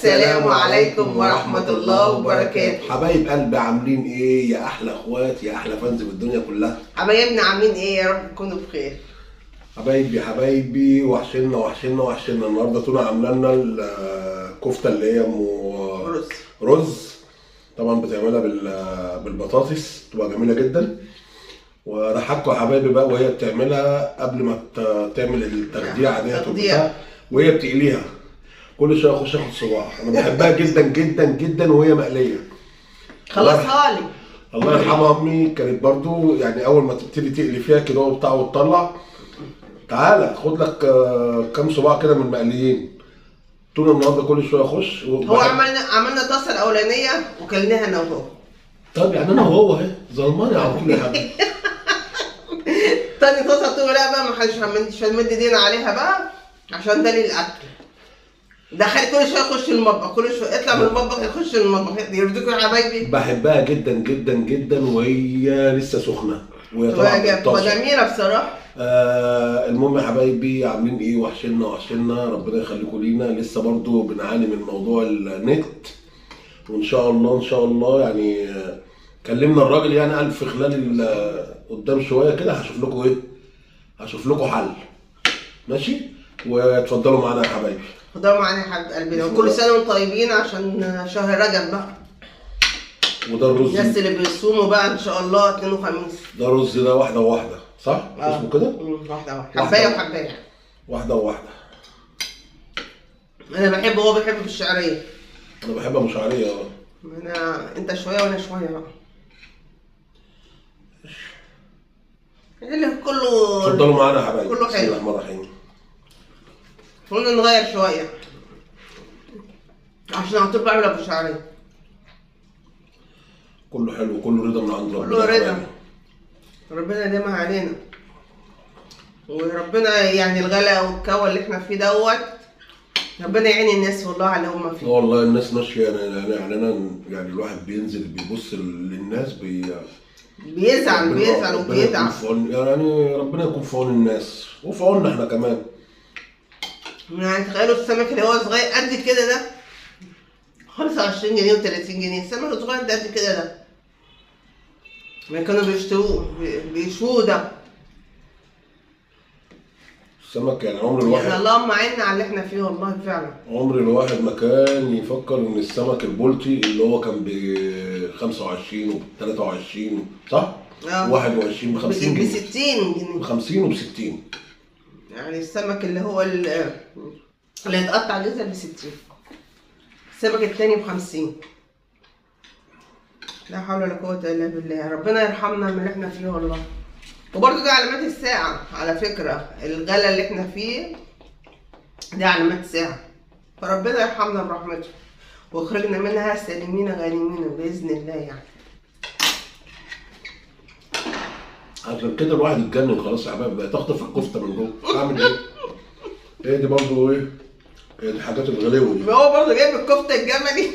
السلام عليكم ورحمة الله وبركاته. حبايب قلبي عاملين ايه يا احلى اخوات يا احلى فانز في الدنيا كلها؟ حبايبنا عاملين ايه؟ يا رب تكونوا بخير. حبايبي وحشنا النهارده تونه عامله لنا الكفته اللي هي رز. طبعا بتعملها بالبطاطس، تبقى جميله جدا. وراحتكم يا حبايبي بقى وهي بتعملها قبل ما تعمل التخديعه ديت وهي بتقليها كل شويه اخش اخد صباع. انا بحبها جدا جدا جدا وهي مقليه. خلصها لي. الله يرحمها امي، كانت برضو يعني اول ما تبتدي تقلي فيها كده وبتاع وتطلع، تعالى خد لك كام صباع كده من المقليين. طول النهارده كل شويه اخش هو عملنا الطاسه الاولانيه وكلناها انا وهو. طب يعني انا وهو اهي ظلماني على طول يا حبيبي. تاني طاسه تقول لا بقى مش هنمد ايدينا عليها بقى عشان ده للاكل. دخل كل شويه يخش المطبخ، كل شويه يطلع من المطبخ يخش المطبخ. يرضيكم يا حبايبي؟ بحبها جدا جدا جدا وهي لسه سخنه وهي طالعه جميله بصراحه. المهم يا حبايبي عاملين ايه؟ وحشنا ربنا يخليكم لينا. لسه برضو بنعاني من موضوع النت، وان شاء الله يعني كلمنا الراجل يعني قال في خلال قدام شويه كده هشوف لكم حل. ماشي؟ واتفضلوا معانا يا حبايبي. اتفضلوا معانا يا حبايب قلبنا، وكل سنه وانتم طيبين عشان شهر رجب بقى. وده الرز الناس اللي بيصوموا بقى ان شاء الله اثنين وخميس. ده الرز ده واحده وواحده صح؟ اسمه كده؟ واحده حبايه وحبايه. واحده وواحده. انا بحبه وهو بيحب بالشعريه. انا بحب ابو شعريه. انت شويه وانا شويه بقى. اللي كله اتفضلوا معانا يا حبايبي. كله حلو. بسم الله الرحمن الرحيم. قلنا نغير شويه عشان على طول بعمل ابو شعريه. كله حلو وكله رضا من عند ربنا. كله رضا. ربنا يديمها علينا. وربنا يعني الغلا والكوى اللي احنا فيه دوت، ربنا يعين الناس والله على اللي هم فيه. والله الناس ماشيه يعني انا يعني الواحد بينزل بيبص للناس بيزعل وبيتعب. يعني ربنا يكون في عون الناس وفي عوننا احنا كمان. يعني تخيلوا السمك اللي هو صغير قد كده ده 25 جنيه و30 جنيه، السمك الصغير ده قد كده ده ما كانوا بيشوه ده. السمك يعني عمر الواحد يعني اللهم عنا على اللي احنا فيه والله فعلا. عمر الواحد ما كان يفكر ان السمك البلطي اللي هو كان ب 25 وب 23 صح؟ 21 ب 50 ب 60 جنيه. ب 50 وب 60. يعني السمك اللي هو اللي يتقطع جزء ب 60، السمك التاني ب 50. لا حول ولا قوة الا بالله، ربنا يرحمنا من اللي احنا فيه والله. وبرضه دي علامات الساعة على فكرة، الغلا اللي احنا فيه دي علامات الساعة، فربنا يرحمنا برحمته واخرجنا منها سالمين غانمين بإذن الله. يعني عشان كده الواحد اتجنن خلاص يا حبايبي، بقى تخطف الكفته من جوه. اعمل ايه؟ هي دي برضه ايه؟ هي دي حاجات الغليوه دي. هو برضه جايب الكفته الجملي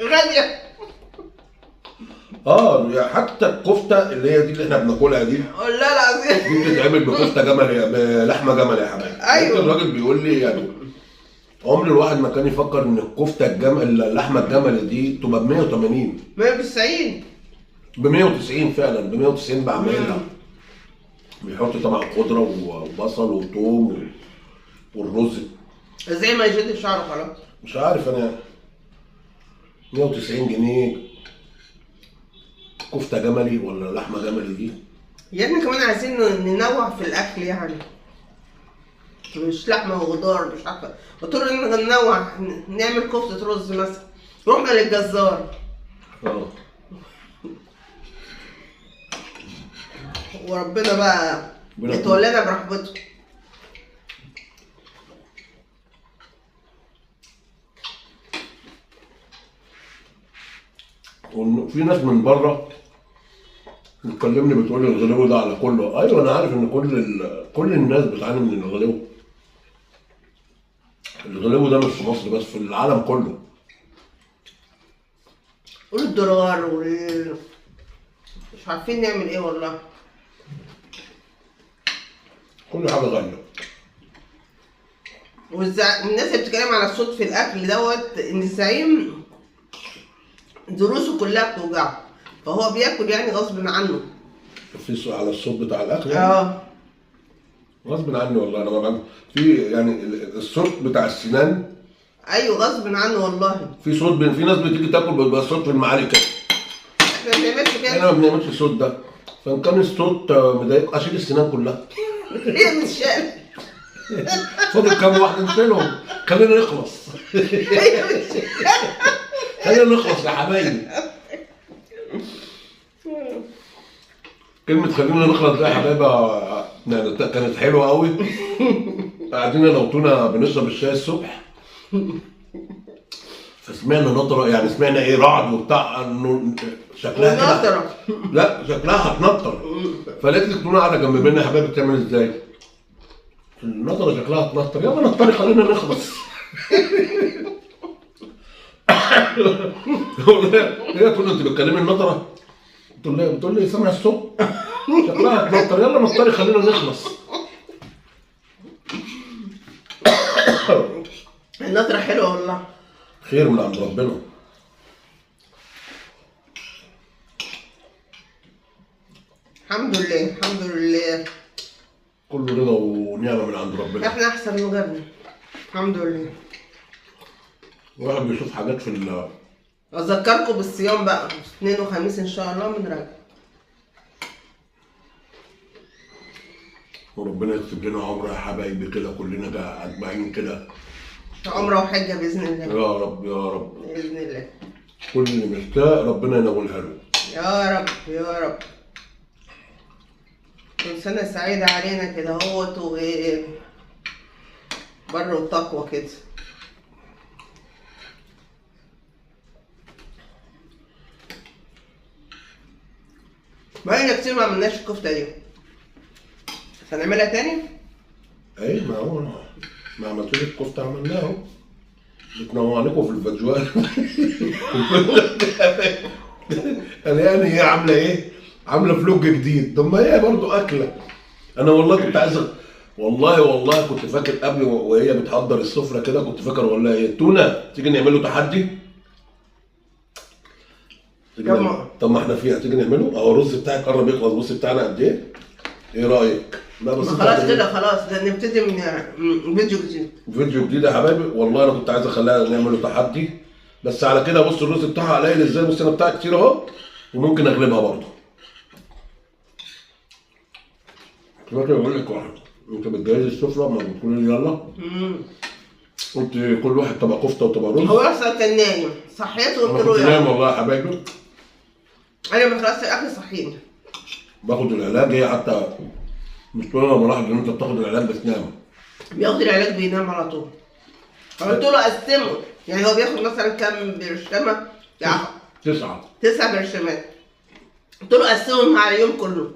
غاليه. يعني حتى الكفته اللي هي دي اللي احنا بناكلها دي، والله العظيم دي بتتعمل بكفته جملي بلحمه جملي يا حبايبي. ايوه. الراجل بيقول لي يعني عمر الواحد ما كان يفكر ان الكفته اللحمه الجملي دي تبقى ب 180 190 ب 190 فعلا ب 190 بعملها. بيحط طبعا خضره وبصل وثوم والرز زي ما يشد شعره خلاص. مش عارف انا 190 جنيه كفته جملي ولا لحمه جملي دي. يا ابني كمان عايزين ننوع في الاكل، يعني مش لحمه وخضار مش عارفه، قلت ان ننوع نعمل كفته رز مثلا، رحنا للجزار وربنا بقى يتولانا برحمته. وفي ناس من بره بتكلمني بتقول لي الغلو ده على كله. ايوه انا عارف ان كل الناس بتعاني من الغلو. الغلو ده مش في مصر بس، في العالم كله. والدولار مش عارفين نعمل ايه والله. كل حاجه غاليه. الناس اللي بتتكلم على الصوت في الاكل دوت، ان الزعيم ضروسه كلها بتوجعه، فهو بياكل يعني غصب عنه. في على الصوت بتاع الاكل يعني؟ غصب عني والله. انا ما بعمل في يعني الصوت بتاع السنان. ايوه غصب عنه والله. في صوت في ناس بتيجي تاكل بيبقى الصوت في المعالي كده. احنا ما بنعملش كده. احنا ما بنعملش الصوت ده. فان كان الصوت مضايق اشيل السنان كلها. هي مش شايله. فاضل كام واحد نشيلهم. خلينا نخلص. هي مش شايله. خلينا نخلص يا حبايبي. كلمة خلينا نخلص دي يا حبايبي يعني كانت حلوة قوي. قاعدين انا وتونا بنشرب الشاي الصبح، فسمعنا نطرة، يعني سمعنا ايه، رعد وبتاع، انه شكلها كده. لا شكلها هتنطر. فلقيت لك تونه قاعده جنب مني، يا حبايبي بتعمل ازاي؟ النطره شكلها هتنطر، يلا نطري خلينا نخلص. هي تقول انت بتكلمي النطره؟ بتقول لي سامع الصوت؟ شكلها هتنطر، يلا نطري خلينا نخلص. النطره حلوه والله. خير من عند ربنا. الحمد لله الحمد لله. كله رضا ونعمه من عند ربنا. احنا احسن من غيرنا الحمد لله. الواحد بيشوف حاجات في اذكركم بالصيام بقى، اثنين وخميس ان شاء الله من رجب. وربنا يكتب لنا عمره يا حبايبي كده كلنا اجمعين كده. عمره وحجه باذن الله. يا رب يا رب باذن الله. كل اللي مشتاق ربنا ينولها له. يا رب يا رب. كل سنه سعيده علينا كده اهوت، بر وتقوى كده. بقالنا كتير ما عملناش الكفته دي، هنعملها تاني؟ اي ما هو ما عملتوش الكفته عملناها اهو. بتنوع لكم في الفيديوهات. انا يعني هي عامله ايه؟ عامله فلوج جديد. طب ما هي برضه اكله. انا والله كنت عايز والله كنت فاكر قبل وهي بتحضر السفره كده، كنت فاكر والله ايه، تونه تيجي نعمل له تحدي. طب ما احنا فيها، تيجي نعمله اهو. الرز بتاعك قرب يخلص، بص بتاعنا قد ايه؟ ايه رايك؟ لا بس خلاص كده خلاص، ده نبتدي من فيديو جديد. فيديو جديد يا حبايبي. والله انا كنت عايز اخليها نعمله تحدي، بس على كده بص الرز بتاعها قليل ازاي. بص انا بتاعي كتير اهو، وممكن اغلبها برضه. دلوقتي بقول لك واحد، انت بتجهز السفره ما بتقولي لي يلا؟ قلت كل واحد طبق كفته وطبق رز. هو اصلا كان نايم، صحيته وقلت له يلا. نايم والله يا حبايبي. انا لما خلصت الاكل صحيني. باخد العلاج. هي حتى مش طول لما راحت ان انت بتاخد العلاج بتنام. بياخد العلاج بينام على طول. قلت له قسمه، يعني هو بياخد مثلا كام برشامه؟ يعني 9 برشامات. قلت له قسمهم على اليوم كله.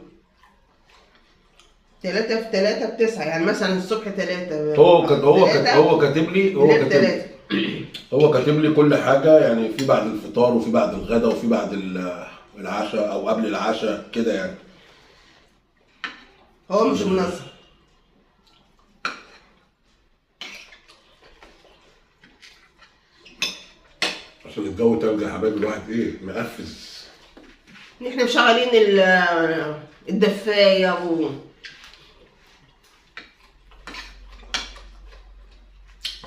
3 في 3 ب9، يعني مثلا الصبح 3. هو كاتب لي كل حاجه، يعني في بعد الفطار وفي بعد الغداء وفي بعد العشاء او قبل العشاء كده يعني. هو مش منظم. عشان الجو تلج يا حبايبي، الواحد ايه مقفز. احنا مشغلين الدفايه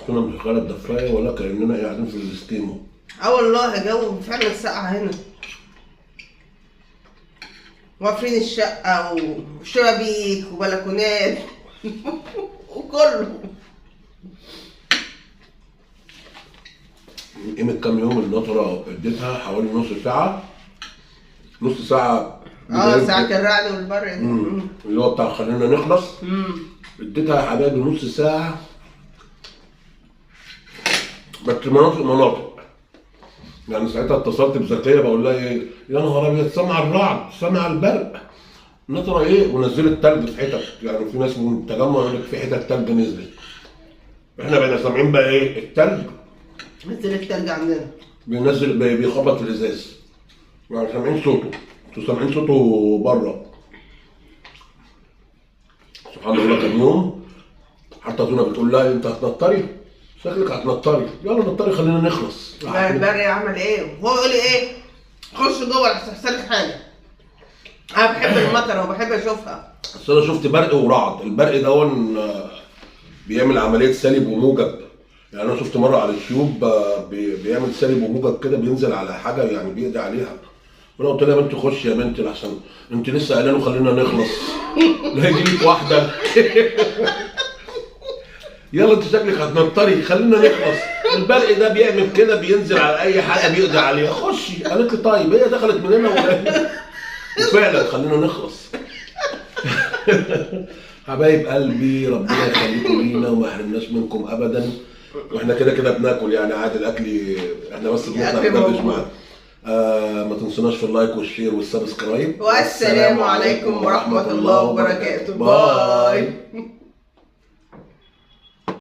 كنا مشغله الدفايه ولا كاننا قاعدين في الاستيمو. والله جو فعلا ساقعه هنا. واقفين الشقه وشبابيك وبلكونات وكله. قيمة كام يوم النطرة اديتها حوالي نص ساعة. ساعة الرعد والبرد اللي هو بتاع خلينا نخلص. اديتها يا حبايبي نص ساعة، بس مناطق يعني. ساعتها اتصلت بزكية بقول لها ايه، يا نهار ابيض سمع الرعد سمع البرق، النطرة ايه، ونزلت تلج في حتت. يعني في ناس من التجمع يقول لك في حتت تلج نزلت. احنا بقينا سامعين بقى ايه التلج. نزل التلج عندنا بيخبط في الازاز، يعني سامعين صوته. انتوا سامعين صوته بره. سبحان الله. كان يوم حتى تونه بتقول لها انت هتنطري؟ شكلك هتنطري، يلا نطري خلينا نخلص. البري يعمل ايه؟ هو يقول لي ايه؟ خش جوه هتحصل لك حاجه. انا بحب المطره وبحب اشوفها. بس انا شفت برق ورعد، البرق ده بيعمل عمليه سالب وموجب. يعني انا شفت مره على اليوتيوب بيعمل سالب وموجب كده، بينزل على حاجه يعني بيقضي عليها. وانا قلت لها يا بنتي خش يا بنتي لحسن انت لسه قايله له خلينا نخلص. لا يجي لك واحده يلا انت شكلك هتنطري خلينا نخلص، البرق ده بيعمل كده بينزل على اي حاجه بيقضي عليها. خشي. قالت لي طيب هي دخلت من هنا وفعلا خلينا نخلص. حبايب قلبي ربنا يخليكم لينا وما يحرمناش منكم ابدا. واحنا كده كده بناكل يعني عادي، الاكل احنا بس بندردش معاك. ما تنسوناش في اللايك والشير والسبسكرايب. والسلام عليكم ورحمه الله وبركاته. باي.